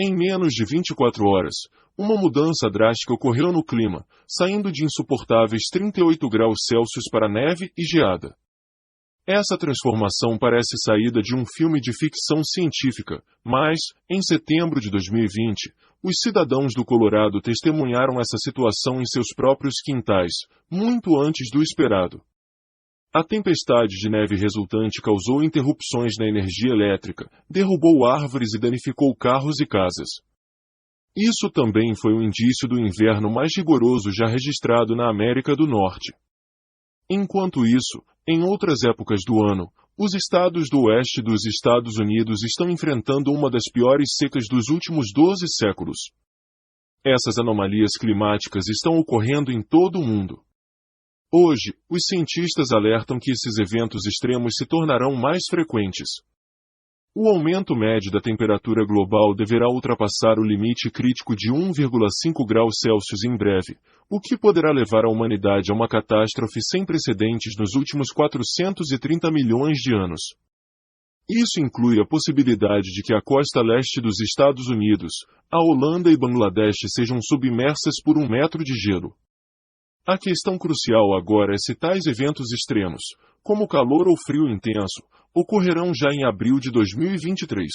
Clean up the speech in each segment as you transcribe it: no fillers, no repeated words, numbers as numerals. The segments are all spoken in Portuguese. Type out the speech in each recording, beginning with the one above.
Em menos de 24 horas, uma mudança drástica ocorreu no clima, saindo de insuportáveis 38 graus Celsius para neve e geada. Essa transformação parece saída de um filme de ficção científica, mas, em setembro de 2020, os cidadãos do Colorado testemunharam essa situação em seus próprios quintais, muito antes do esperado. A tempestade de neve resultante causou interrupções na energia elétrica, derrubou árvores e danificou carros e casas. Isso também foi um indício do inverno mais rigoroso já registrado na América do Norte. Enquanto isso, em outras épocas do ano, os estados do oeste dos Estados Unidos estão enfrentando uma das piores secas dos últimos 12 séculos. Essas anomalias climáticas estão ocorrendo em todo o mundo. Hoje, os cientistas alertam que esses eventos extremos se tornarão mais frequentes. O aumento médio da temperatura global deverá ultrapassar o limite crítico de 1,5 graus Celsius em breve, o que poderá levar a humanidade a uma catástrofe sem precedentes nos últimos 430 milhões de anos. Isso inclui a possibilidade de que a costa leste dos Estados Unidos, a Holanda e Bangladesh sejam submersas por 1 metro de gelo. A questão crucial agora é se tais eventos extremos, como calor ou frio intenso, ocorrerão já em abril de 2023.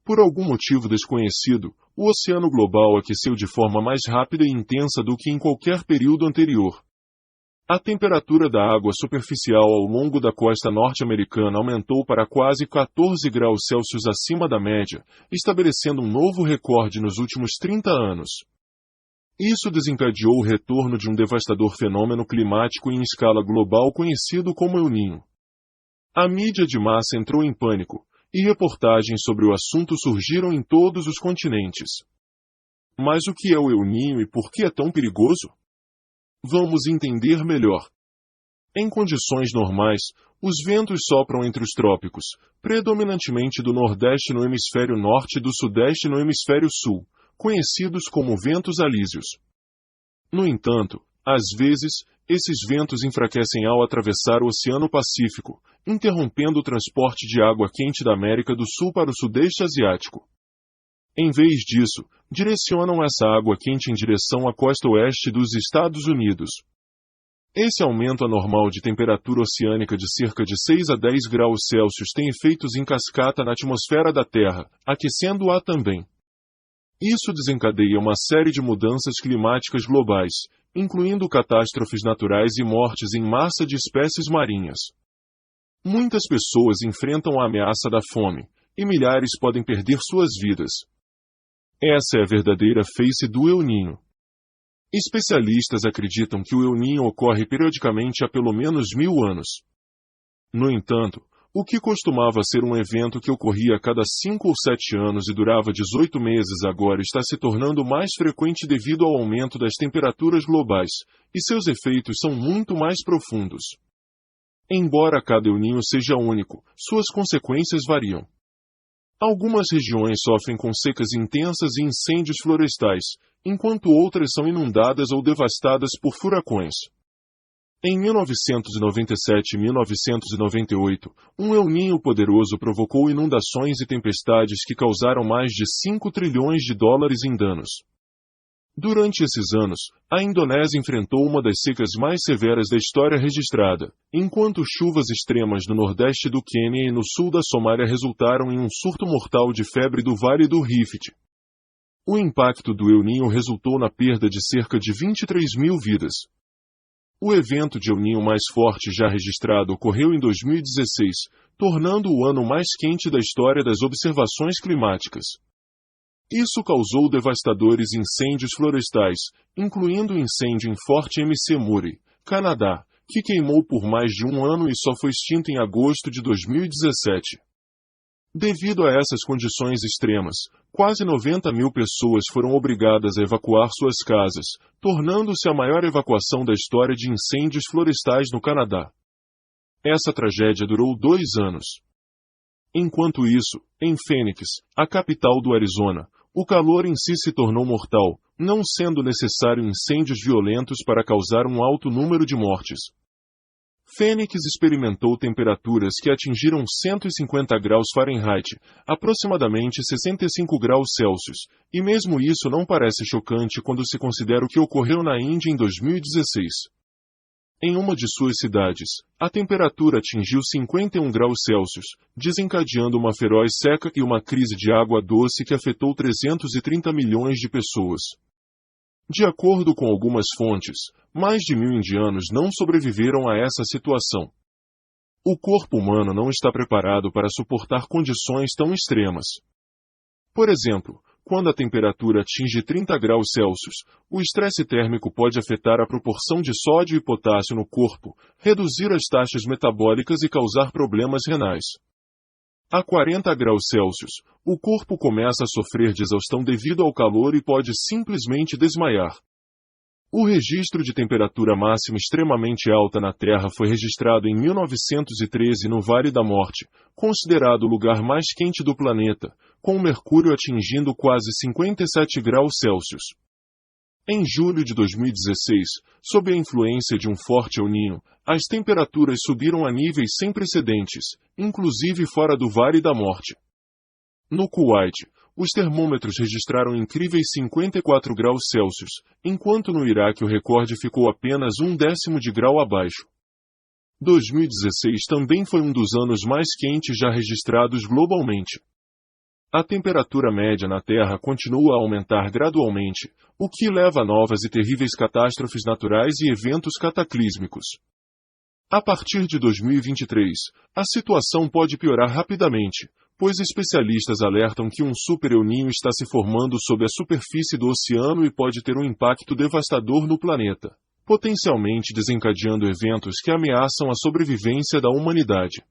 Por algum motivo desconhecido, o oceano global aqueceu de forma mais rápida e intensa do que em qualquer período anterior. A temperatura da água superficial ao longo da costa norte-americana aumentou para quase 14 graus Celsius acima da média, estabelecendo um novo recorde nos últimos 30 anos. Isso desencadeou o retorno de um devastador fenômeno climático em escala global conhecido como El Niño. A mídia de massa entrou em pânico, e reportagens sobre o assunto surgiram em todos os continentes. Mas o que é o El Niño e por que é tão perigoso? Vamos entender melhor. Em condições normais, os ventos sopram entre os trópicos, predominantemente do Nordeste no hemisfério norte e do Sudeste no hemisfério sul, conhecidos como ventos alísios. No entanto, às vezes, esses ventos enfraquecem ao atravessar o Oceano Pacífico, interrompendo o transporte de água quente da América do Sul para o Sudeste Asiático. Em vez disso, direcionam essa água quente em direção à costa oeste dos Estados Unidos. Esse aumento anormal de temperatura oceânica de cerca de 6 a 10 graus Celsius tem efeitos em cascata na atmosfera da Terra, aquecendo-a também. Isso desencadeia uma série de mudanças climáticas globais, incluindo catástrofes naturais e mortes em massa de espécies marinhas. Muitas pessoas enfrentam a ameaça da fome, e milhares podem perder suas vidas. Essa é a verdadeira face do El Niño. Especialistas acreditam que o El Niño ocorre periodicamente há pelo menos 1000 anos. No entanto, o que costumava ser um evento que ocorria a cada 5 ou 7 anos e durava 18 meses agora está se tornando mais frequente devido ao aumento das temperaturas globais, e seus efeitos são muito mais profundos. Embora cada El Niño seja único, suas consequências variam. Algumas regiões sofrem com secas intensas e incêndios florestais, enquanto outras são inundadas ou devastadas por furacões. Em 1997 e 1998, um El Niño poderoso provocou inundações e tempestades que causaram mais de 5 trilhões de dólares em danos. Durante esses anos, a Indonésia enfrentou uma das secas mais severas da história registrada, enquanto chuvas extremas no nordeste do Quênia e no sul da Somália resultaram em um surto mortal de febre do Vale do Rift. O impacto do El Niño resultou na perda de cerca de 23 mil vidas. O evento de El Niño mais forte já registrado ocorreu em 2016, tornando o ano mais quente da história das observações climáticas. Isso causou devastadores incêndios florestais, incluindo o incêndio em Fort McMurray, Canadá, que queimou por mais de um ano e só foi extinto em agosto de 2017. Devido a essas condições extremas, quase 90 mil pessoas foram obrigadas a evacuar suas casas, tornando-se a maior evacuação da história de incêndios florestais no Canadá. Essa tragédia durou 2 anos. Enquanto isso, em Phoenix, a capital do Arizona, o calor em si se tornou mortal, não sendo necessário incêndios violentos para causar um alto número de mortes. Phoenix experimentou temperaturas que atingiram 150 graus Fahrenheit, aproximadamente 65 graus Celsius, e mesmo isso não parece chocante quando se considera o que ocorreu na Índia em 2016. Em uma de suas cidades, a temperatura atingiu 51 graus Celsius, desencadeando uma feroz seca e uma crise de água doce que afetou 330 milhões de pessoas. De acordo com algumas fontes, mais de 1.000 indianos não sobreviveram a essa situação. O corpo humano não está preparado para suportar condições tão extremas. Por exemplo, quando a temperatura atinge 30 graus Celsius, o estresse térmico pode afetar a proporção de sódio e potássio no corpo, reduzir as taxas metabólicas e causar problemas renais. A 40 graus Celsius, o corpo começa a sofrer de exaustão devido ao calor e pode simplesmente desmaiar. O registro de temperatura máxima extremamente alta na Terra foi registrado em 1913 no Vale da Morte, considerado o lugar mais quente do planeta, com o mercúrio atingindo quase 57 graus Celsius. Em julho de 2016, sob a influência de um forte El Niño, as temperaturas subiram a níveis sem precedentes, inclusive fora do Vale da Morte. No Kuwait, os termômetros registraram incríveis 54 graus Celsius, enquanto no Iraque o recorde ficou apenas 1/10 de grau abaixo. 2016 também foi um dos anos mais quentes já registrados globalmente. A temperatura média na Terra continua a aumentar gradualmente, o que leva a novas e terríveis catástrofes naturais e eventos cataclísmicos. A partir de 2023, a situação pode piorar rapidamente, pois especialistas alertam que um super El Niño está se formando sob a superfície do oceano e pode ter um impacto devastador no planeta, potencialmente desencadeando eventos que ameaçam a sobrevivência da humanidade.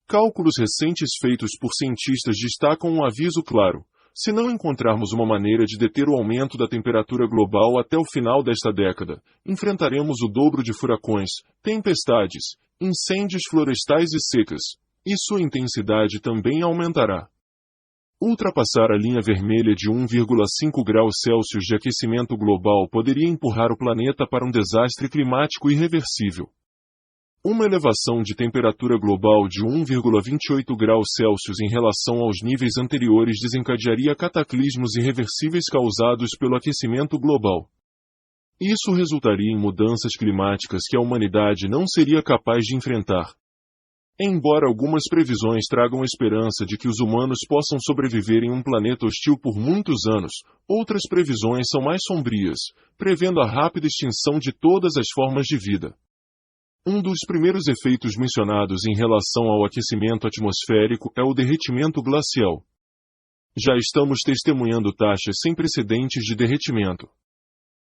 Cálculos recentes feitos por cientistas destacam um aviso claro: se não encontrarmos uma maneira de deter o aumento da temperatura global até o final desta década, enfrentaremos o dobro de furacões, tempestades, incêndios florestais e secas, e sua intensidade também aumentará. Ultrapassar a linha vermelha de 1,5 graus Celsius de aquecimento global poderia empurrar o planeta para um desastre climático irreversível. Uma elevação de temperatura global de 1,28 graus Celsius em relação aos níveis anteriores desencadearia cataclismos irreversíveis causados pelo aquecimento global. Isso resultaria em mudanças climáticas que a humanidade não seria capaz de enfrentar. Embora algumas previsões tragam esperança de que os humanos possam sobreviver em um planeta hostil por muitos anos, outras previsões são mais sombrias, prevendo a rápida extinção de todas as formas de vida. Um dos primeiros efeitos mencionados em relação ao aquecimento atmosférico é o derretimento glacial. Já estamos testemunhando taxas sem precedentes de derretimento.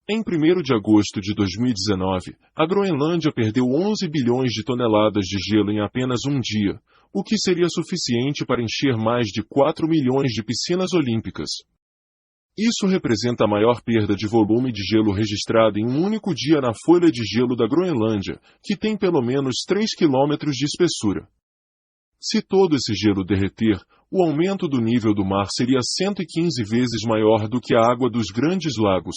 Em 1º de agosto de 2019, a Groenlândia perdeu 11 bilhões de toneladas de gelo em apenas um dia, o que seria suficiente para encher mais de 4 milhões de piscinas olímpicas. Isso representa a maior perda de volume de gelo registrada em um único dia na folha de gelo da Groenlândia, que tem pelo menos 3 quilômetros de espessura. Se todo esse gelo derreter, o aumento do nível do mar seria 115 vezes maior do que a água dos grandes lagos.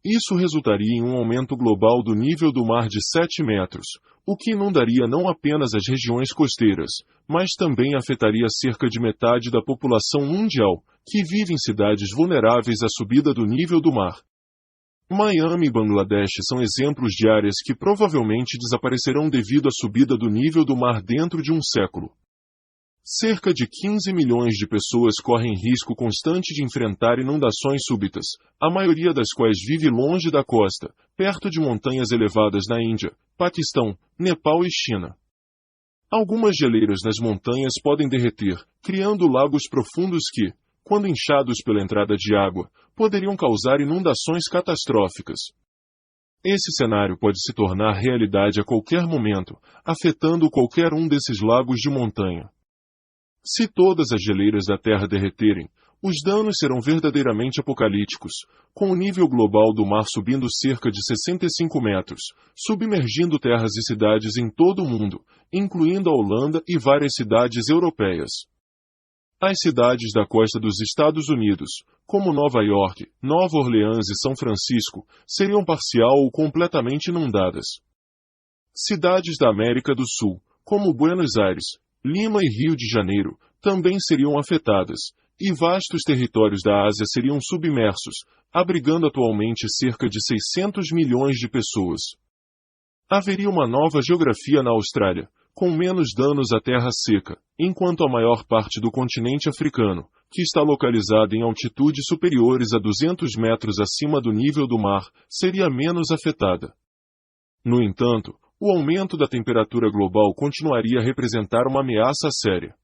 Isso resultaria em um aumento global do nível do mar de 7 metros, o que inundaria não apenas as regiões costeiras, mas também afetaria cerca de metade da população mundial, que vive em cidades vulneráveis à subida do nível do mar. Miami e Bangladesh são exemplos de áreas que provavelmente desaparecerão devido à subida do nível do mar dentro de um século. Cerca de 15 milhões de pessoas correm risco constante de enfrentar inundações súbitas, a maioria das quais vive longe da costa, perto de montanhas elevadas na Índia, Paquistão, Nepal e China. Algumas geleiras nas montanhas podem derreter, criando lagos profundos que, quando inchados pela entrada de água, poderiam causar inundações catastróficas. Esse cenário pode se tornar realidade a qualquer momento, afetando qualquer um desses lagos de montanha. Se todas as geleiras da Terra derreterem, os danos serão verdadeiramente apocalípticos, com o nível global do mar subindo cerca de 65 metros, submergindo terras e cidades em todo o mundo, incluindo a Holanda e várias cidades europeias. As cidades da costa dos Estados Unidos, como Nova York, Nova Orleans e São Francisco, seriam parcial ou completamente inundadas. Cidades da América do Sul, como Buenos Aires, Lima e Rio de Janeiro, também seriam afetadas, e vastos territórios da Ásia seriam submersos, abrigando atualmente cerca de 600 milhões de pessoas. Haveria uma nova geografia na Austrália, com menos danos à terra seca, enquanto a maior parte do continente africano, que está localizado em altitudes superiores a 200 metros acima do nível do mar, seria menos afetada. No entanto, o aumento da temperatura global continuaria a representar uma ameaça séria.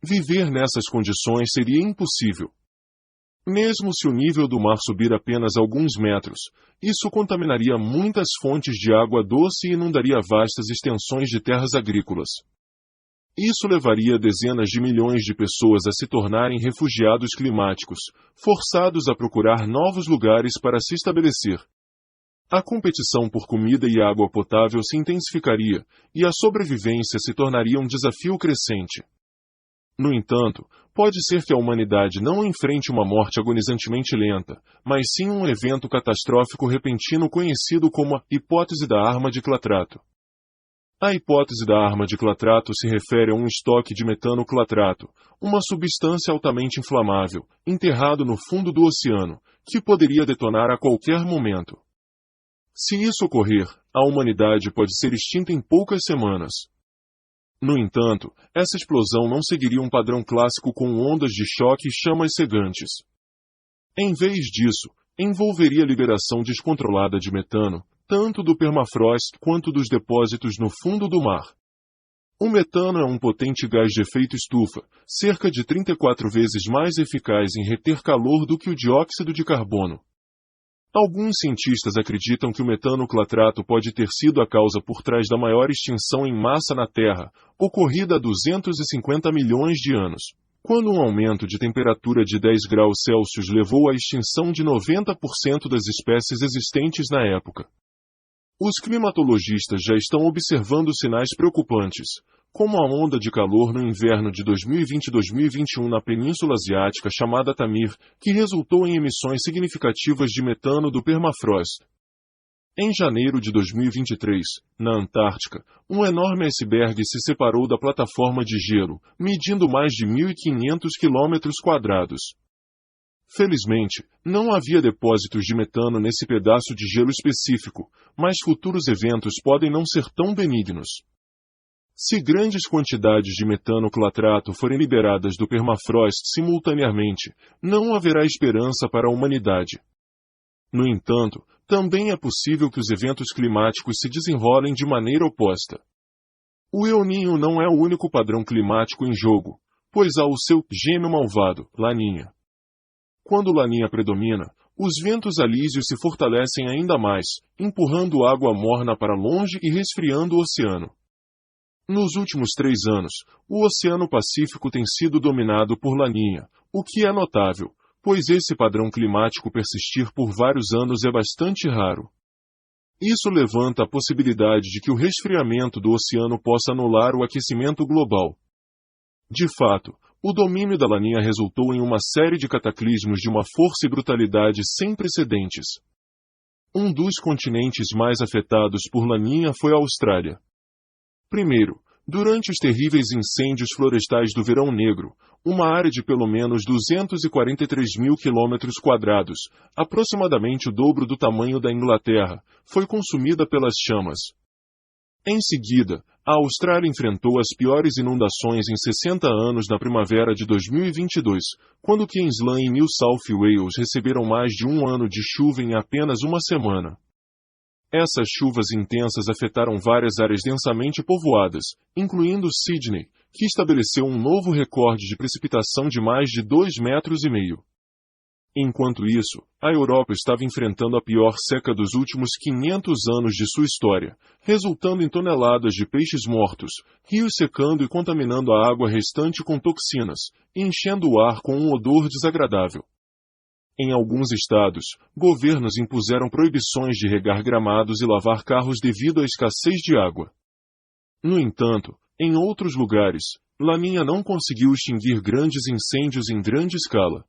Viver nessas condições seria impossível. Mesmo se o nível do mar subir apenas alguns metros, isso contaminaria muitas fontes de água doce e inundaria vastas extensões de terras agrícolas. Isso levaria dezenas de milhões de pessoas a se tornarem refugiados climáticos, forçados a procurar novos lugares para se estabelecer. A competição por comida e água potável se intensificaria, e a sobrevivência se tornaria um desafio crescente. No entanto, pode ser que a humanidade não enfrente uma morte agonizantemente lenta, mas sim um evento catastrófico repentino conhecido como a hipótese da arma de clatrato. A hipótese da arma de clatrato se refere a um estoque de metano clatrato, uma substância altamente inflamável, enterrado no fundo do oceano, que poderia detonar a qualquer momento. Se isso ocorrer, a humanidade pode ser extinta em poucas semanas. No entanto, essa explosão não seguiria um padrão clássico com ondas de choque e chamas cegantes. Em vez disso, envolveria a liberação descontrolada de metano, tanto do permafrost quanto dos depósitos no fundo do mar. O metano é um potente gás de efeito estufa, cerca de 34 vezes mais eficaz em reter calor do que o dióxido de carbono. Alguns cientistas acreditam que o metano clatrato pode ter sido a causa por trás da maior extinção em massa na Terra, ocorrida há 250 milhões de anos, quando um aumento de temperatura de 10 graus Celsius levou à extinção de 90% das espécies existentes na época. Os climatologistas já estão observando sinais preocupantes, como a onda de calor no inverno de 2020-2021 na Península Asiática chamada Tamir, que resultou em emissões significativas de metano do permafrost. Em janeiro de 2023, na Antártica, um enorme iceberg se separou da plataforma de gelo, medindo mais de 1.500 km². Felizmente, não havia depósitos de metano nesse pedaço de gelo específico, mas futuros eventos podem não ser tão benignos. Se grandes quantidades de metano clatrato forem liberadas do permafrost simultaneamente, não haverá esperança para a humanidade. No entanto, também é possível que os eventos climáticos se desenrolem de maneira oposta. O El Niño não é o único padrão climático em jogo, pois há o seu gêmeo malvado, Laninha. Quando Laninha predomina, os ventos alísios se fortalecem ainda mais, empurrando água morna para longe e resfriando o oceano. Nos últimos 3 anos, o Oceano Pacífico tem sido dominado por Laninha, o que é notável, pois esse padrão climático persistir por vários anos é bastante raro. Isso levanta a possibilidade de que o resfriamento do oceano possa anular o aquecimento global. De fato, o domínio da Laninha resultou em uma série de cataclismos de uma força e brutalidade sem precedentes. Um dos continentes mais afetados por Laninha foi a Austrália. Primeiro, durante os terríveis incêndios florestais do Verão Negro, uma área de pelo menos 243 mil km², aproximadamente o dobro do tamanho da Inglaterra, foi consumida pelas chamas. Em seguida, a Austrália enfrentou as piores inundações em 60 anos na primavera de 2022, quando Queensland e New South Wales receberam mais de um ano de chuva em apenas uma semana. Essas chuvas intensas afetaram várias áreas densamente povoadas, incluindo Sydney, que estabeleceu um novo recorde de precipitação de mais de 2,5 metros. Enquanto isso, a Europa estava enfrentando a pior seca dos últimos 500 anos de sua história, resultando em toneladas de peixes mortos, rios secando e contaminando a água restante com toxinas, e enchendo o ar com um odor desagradável. Em alguns estados, governos impuseram proibições de regar gramados e lavar carros devido à escassez de água. No entanto, em outros lugares, Laninha não conseguiu extinguir grandes incêndios em grande escala.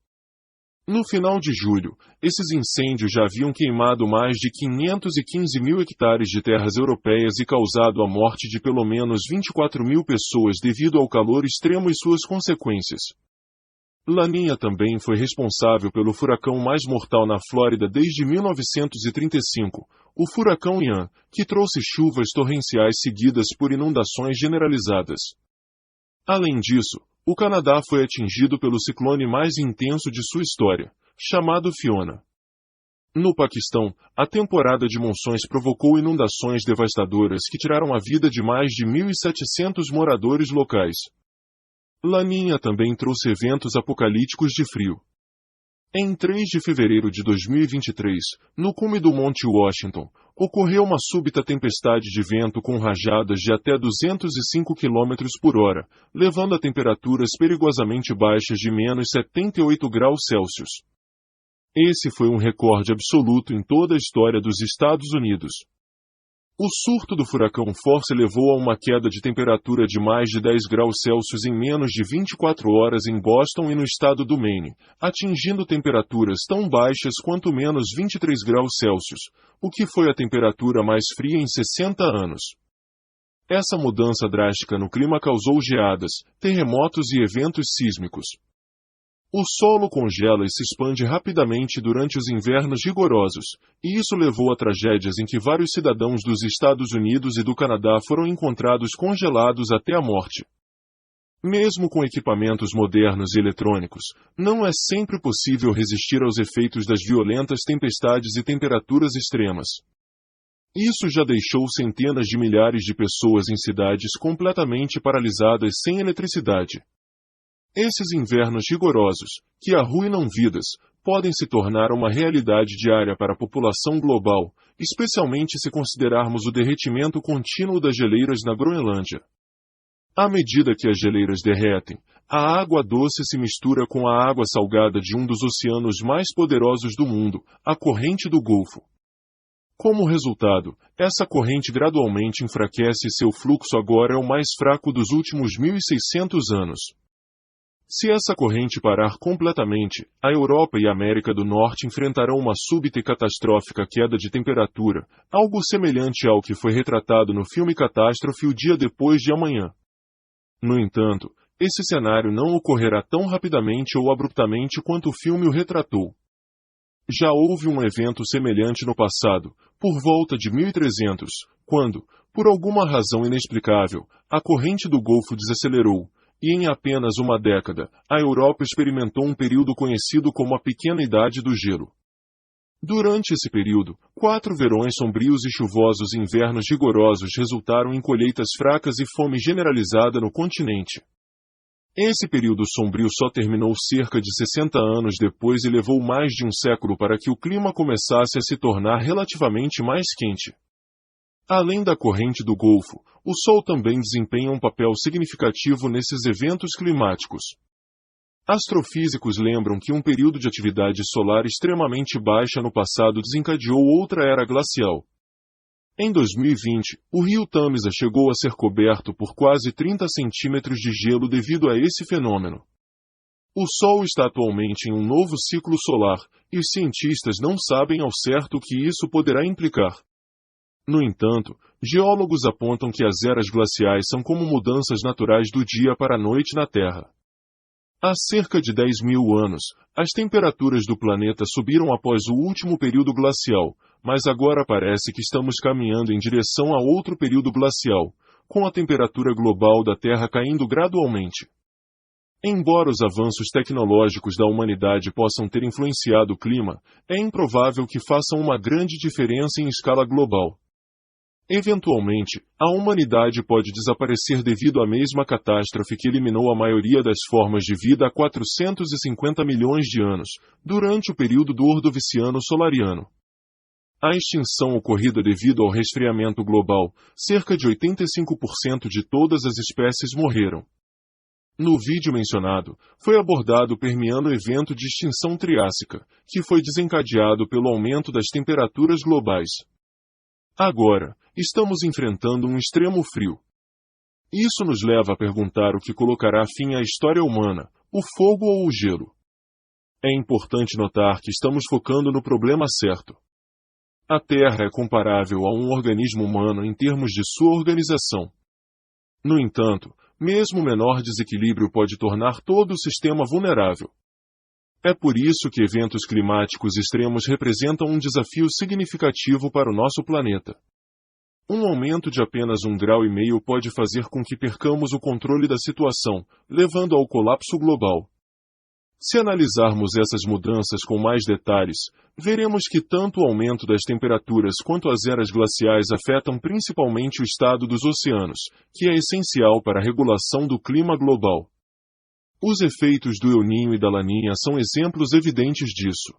No final de julho, esses incêndios já haviam queimado mais de 515 mil hectares de terras europeias e causado a morte de pelo menos 24 mil pessoas devido ao calor extremo e suas consequências. Laninha também foi responsável pelo furacão mais mortal na Flórida desde 1935, o furacão Ian, que trouxe chuvas torrenciais seguidas por inundações generalizadas. Além disso, o Canadá foi atingido pelo ciclone mais intenso de sua história, chamado Fiona. No Paquistão, a temporada de monções provocou inundações devastadoras que tiraram a vida de mais de 1.700 moradores locais. Laninha também trouxe eventos apocalípticos de frio. Em 3 de fevereiro de 2023, no cume do Monte Washington, ocorreu uma súbita tempestade de vento com rajadas de até 205 km por hora, levando a temperaturas perigosamente baixas de menos 78 graus Celsius. Esse foi um recorde absoluto em toda a história dos Estados Unidos. O surto do furacão Force levou a uma queda de temperatura de mais de 10 graus Celsius em menos de 24 horas em Boston e no estado do Maine, atingindo temperaturas tão baixas quanto menos 23 graus Celsius, o que foi a temperatura mais fria em 60 anos. Essa mudança drástica no clima causou geadas, terremotos e eventos sísmicos. O solo congela e se expande rapidamente durante os invernos rigorosos, e isso levou a tragédias em que vários cidadãos dos Estados Unidos e do Canadá foram encontrados congelados até a morte. Mesmo com equipamentos modernos e eletrônicos, não é sempre possível resistir aos efeitos das violentas tempestades e temperaturas extremas. Isso já deixou centenas de milhares de pessoas em cidades completamente paralisadas sem eletricidade. Esses invernos rigorosos, que arruinam vidas, podem se tornar uma realidade diária para a população global, especialmente se considerarmos o derretimento contínuo das geleiras na Groenlândia. À medida que as geleiras derretem, a água doce se mistura com a água salgada de um dos oceanos mais poderosos do mundo, a corrente do Golfo. Como resultado, essa corrente gradualmente enfraquece e seu fluxo agora é o mais fraco dos últimos 1.600 anos. Se essa corrente parar completamente, a Europa e a América do Norte enfrentarão uma súbita e catastrófica queda de temperatura, algo semelhante ao que foi retratado no filme Catástrofe O Dia Depois de Amanhã. No entanto, esse cenário não ocorrerá tão rapidamente ou abruptamente quanto o filme o retratou. Já houve um evento semelhante no passado, por volta de 1300, quando, por alguma razão inexplicável, a corrente do Golfo desacelerou, e em apenas uma década, a Europa experimentou um período conhecido como a Pequena Idade do Gelo. Durante esse período, 4 verões sombrios e chuvosos e invernos rigorosos resultaram em colheitas fracas e fome generalizada no continente. Esse período sombrio só terminou cerca de 60 anos depois e levou mais de um século para que o clima começasse a se tornar relativamente mais quente. Além da corrente do Golfo, o Sol também desempenha um papel significativo nesses eventos climáticos. Astrofísicos lembram que um período de atividade solar extremamente baixa no passado desencadeou outra era glacial. Em 2020, o rio Tâmisa chegou a ser coberto por quase 30 centímetros de gelo devido a esse fenômeno. O Sol está atualmente em um novo ciclo solar, e os cientistas não sabem ao certo o que isso poderá implicar. No entanto, geólogos apontam que as eras glaciais são como mudanças naturais do dia para a noite na Terra. Há cerca de 10.000 anos, as temperaturas do planeta subiram após o último período glacial, mas agora parece que estamos caminhando em direção a outro período glacial, com a temperatura global da Terra caindo gradualmente. Embora os avanços tecnológicos da humanidade possam ter influenciado o clima, é improvável que façam uma grande diferença em escala global. Eventualmente, a humanidade pode desaparecer devido à mesma catástrofe que eliminou a maioria das formas de vida há 450 milhões de anos, durante o período do Ordoviciano Solariano. A extinção ocorrida devido ao resfriamento global, cerca de 85% de todas as espécies morreram. No vídeo mencionado, foi abordado o permeando evento de extinção triássica, que foi desencadeado pelo aumento das temperaturas globais. Agora, estamos enfrentando um extremo frio. Isso nos leva a perguntar o que colocará fim à história humana, o fogo ou o gelo. É importante notar que estamos focando no problema certo. A Terra é comparável a um organismo humano em termos de sua organização. No entanto, mesmo o menor desequilíbrio pode tornar todo o sistema vulnerável. É por isso que eventos climáticos extremos representam um desafio significativo para o nosso planeta. Um aumento de apenas 1,5 graus pode fazer com que percamos o controle da situação, levando ao colapso global. Se analisarmos essas mudanças com mais detalhes, veremos que tanto o aumento das temperaturas quanto as eras glaciais afetam principalmente o estado dos oceanos, que é essencial para a regulação do clima global. Os efeitos do El Niño e da Laninha são exemplos evidentes disso.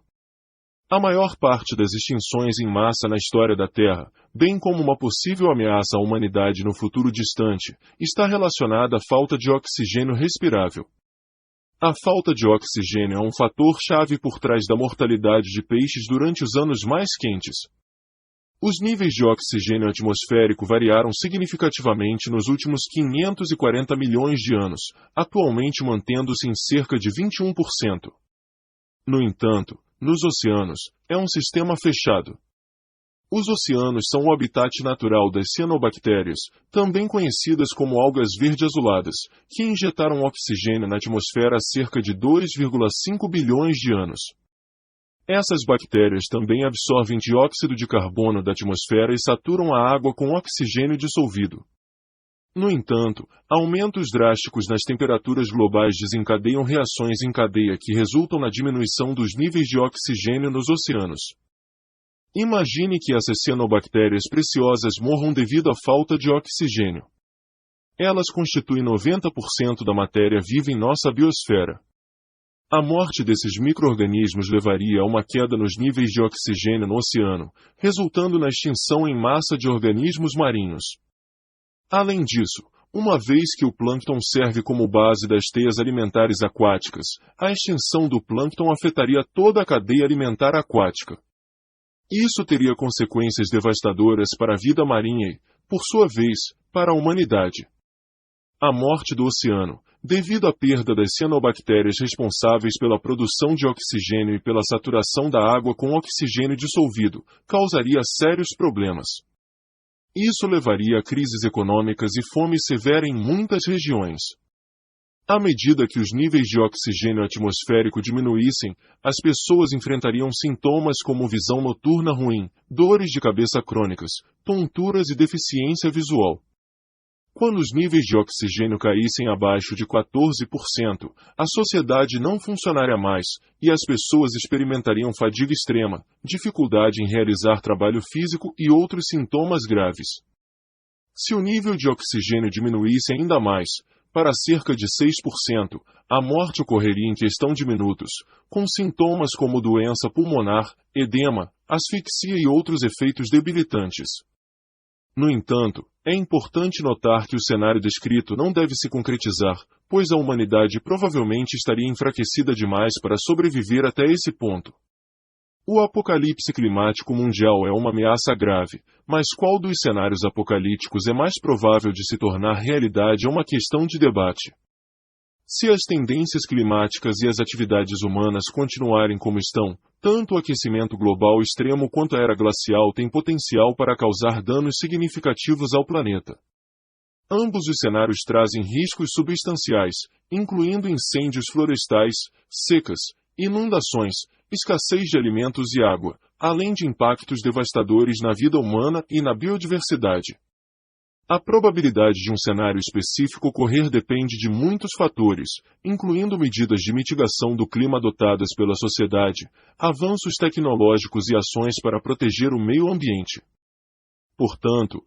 A maior parte das extinções em massa na história da Terra, bem como uma possível ameaça à humanidade no futuro distante, está relacionada à falta de oxigênio respirável. A falta de oxigênio é um fator-chave por trás da mortalidade de peixes durante os anos mais quentes. Os níveis de oxigênio atmosférico variaram significativamente nos últimos 540 milhões de anos, atualmente mantendo-se em cerca de 21%. No entanto, nos oceanos, é um sistema fechado. Os oceanos são o habitat natural das cianobactérias, também conhecidas como algas verde-azuladas, que injetaram oxigênio na atmosfera há cerca de 2,5 bilhões de anos. Essas bactérias também absorvem dióxido de carbono da atmosfera e saturam a água com oxigênio dissolvido. No entanto, aumentos drásticos nas temperaturas globais desencadeiam reações em cadeia que resultam na diminuição dos níveis de oxigênio nos oceanos. Imagine que essas cianobactérias preciosas morram devido à falta de oxigênio. Elas constituem 90% da matéria viva em nossa biosfera. A morte desses micro-organismos levaria a uma queda nos níveis de oxigênio no oceano, resultando na extinção em massa de organismos marinhos. Além disso, uma vez que o plâncton serve como base das teias alimentares aquáticas, a extinção do plâncton afetaria toda a cadeia alimentar aquática. Isso teria consequências devastadoras para a vida marinha e, por sua vez, para a humanidade. A morte do oceano, devido à perda das cianobactérias responsáveis pela produção de oxigênio e pela saturação da água com oxigênio dissolvido, causaria sérios problemas. Isso levaria a crises econômicas e fome severa em muitas regiões. À medida que os níveis de oxigênio atmosférico diminuíssem, as pessoas enfrentariam sintomas como visão noturna ruim, dores de cabeça crônicas, tonturas e deficiência visual. Quando os níveis de oxigênio caíssem abaixo de 14%, a sociedade não funcionaria mais e as pessoas experimentariam fadiga extrema, dificuldade em realizar trabalho físico e outros sintomas graves. Se o nível de oxigênio diminuísse ainda mais, para cerca de 6%, a morte ocorreria em questão de minutos, com sintomas como doença pulmonar, edema, asfixia e outros efeitos debilitantes. No entanto, é importante notar que o cenário descrito não deve se concretizar, pois a humanidade provavelmente estaria enfraquecida demais para sobreviver até esse ponto. O apocalipse climático mundial é uma ameaça grave, mas qual dos cenários apocalípticos é mais provável de se tornar realidade é uma questão de debate. Se as tendências climáticas e as atividades humanas continuarem como estão, tanto o aquecimento global extremo quanto a era glacial têm potencial para causar danos significativos ao planeta. Ambos os cenários trazem riscos substanciais, incluindo incêndios florestais, secas, inundações, escassez de alimentos e água, além de impactos devastadores na vida humana e na biodiversidade. A probabilidade de um cenário específico ocorrer depende de muitos fatores, incluindo medidas de mitigação do clima adotadas pela sociedade, avanços tecnológicos e ações para proteger o meio ambiente. Portanto,